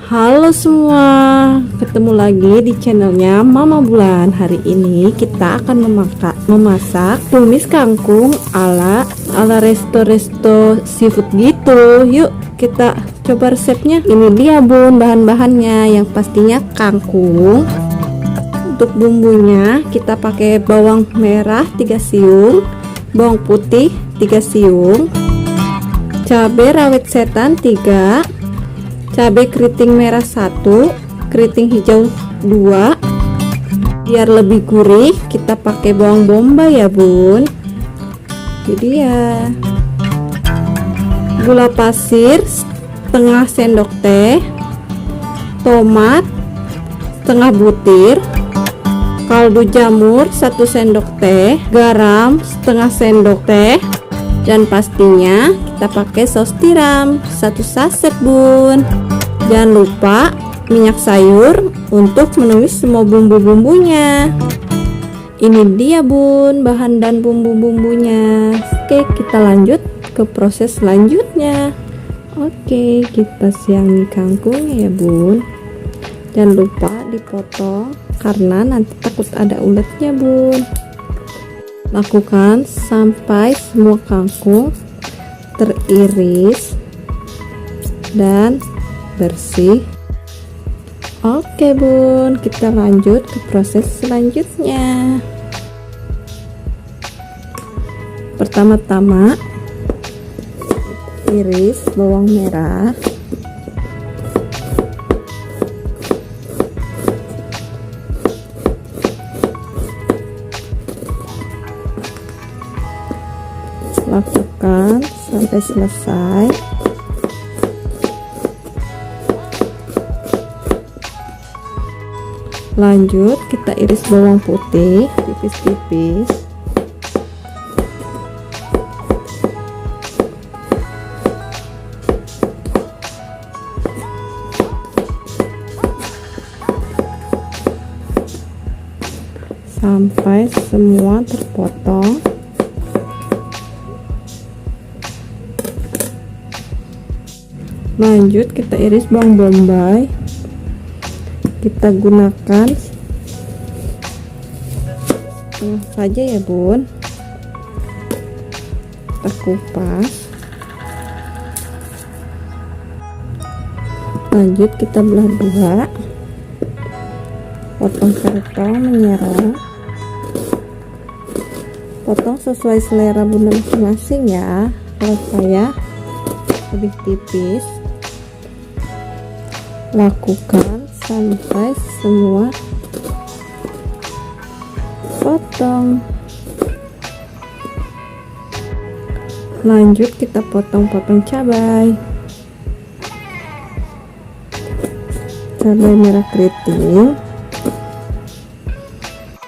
Halo semua, ketemu lagi di channelnya Mama Bulan. Hari ini kita akan memasak tumis kangkung ala resto seafood gitu. Yuk kita coba resepnya. Ini dia bun, bahan-bahannya. Yang pastinya kangkung. Untuk bumbunya kita pakai bawang merah 3 siung, bawang putih 3 siung, cabai rawit setan 3, cabai keriting merah 1, keriting hijau 2. Biar lebih gurih kita pakai bawang bombay ya bun. Jadi ya, gula pasir setengah sendok teh, tomat setengah butir, kaldu jamur 1 sendok teh, garam setengah sendok teh, dan pastinya kita pakai saus tiram 1 saset bun. Jangan lupa minyak sayur untuk menumis semua bumbu-bumbunya. Ini dia bun, bahan dan bumbu-bumbunya. Oke, kita lanjut ke proses selanjutnya. Oke, kita siangi kangkungnya ya bun. Jangan lupa dipotong karena nanti takut ada uletnya bun. Lakukan sampai semua kangkung teriris dan bersih. Oke bun, kita lanjut ke proses selanjutnya. Pertama-tama iris bawang merah, lakukan sampai selesai. Lanjut kita iris bawang putih tipis-tipis. Sampai semua terpotong. Lanjut kita iris bawang bombay. Kita gunakan setengah saja ya bun. Kita kupas. Lanjut kita belah dua, potong menyerong. Potong sesuai selera bunda masing-masing ya. Kalau saya lebih tipis. Lakukan sampai semua potong. Lanjut kita potong-potong cabai merah keriting,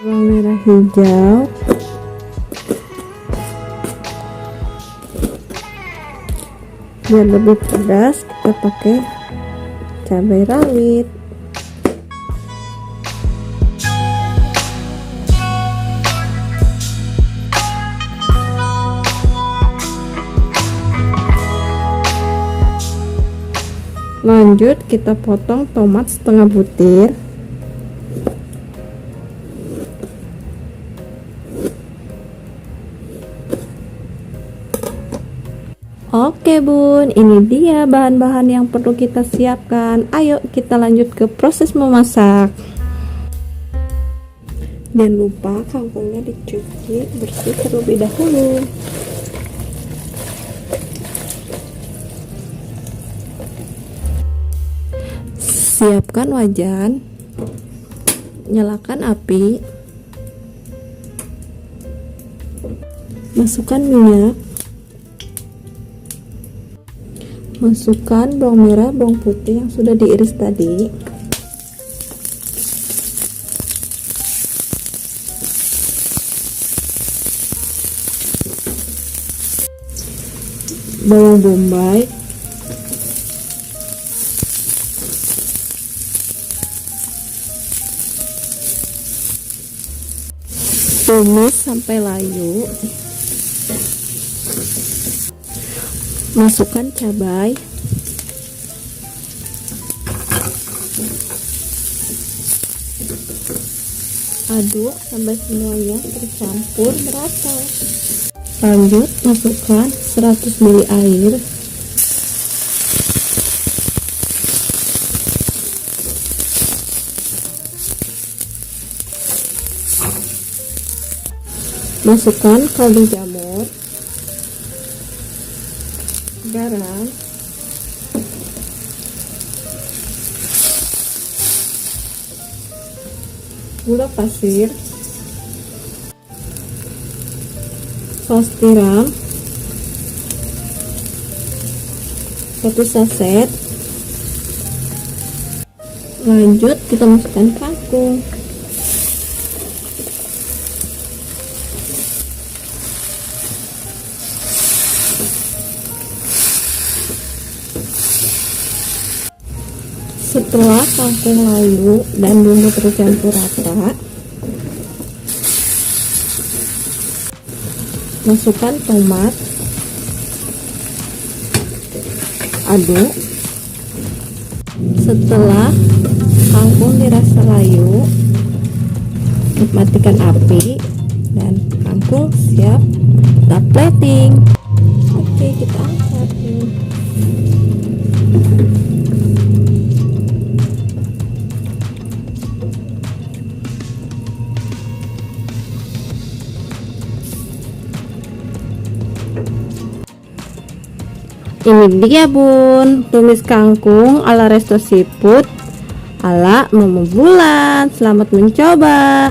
bawang merah hijau, biar lebih pedas kita pakai cabai rawit. Lanjut kita potong tomat setengah butir. Oke bun, ini dia bahan-bahan yang perlu kita siapkan. Ayo kita lanjut ke proses memasak. Jangan lupa kangkungnya dicuci bersih terlebih dahulu. Siapkan wajan, nyalakan api, masukkan minyak, masukkan bawang merah, bawang putih yang sudah diiris tadi, bawang bombay, tumis sampai layu. Masukkan cabai, Aduk sampai semuanya tercampur merata. Lanjut masukkan 100 ml air. Masukkan kaldu jamur, garam, gula pasir, saus tiram 1 saset. Lanjut kita masukkan kangkung. Setelah kangkung layu dan bumbu tercampur rata, masukkan tomat, aduk. Setelah kangkung dirasa layu, matikan api dan kangkung siap kita plating. Oke, kita angkat nih. Ini dia bun, tumis kangkung ala resto seafood ala Mama Bulan. Selamat mencoba.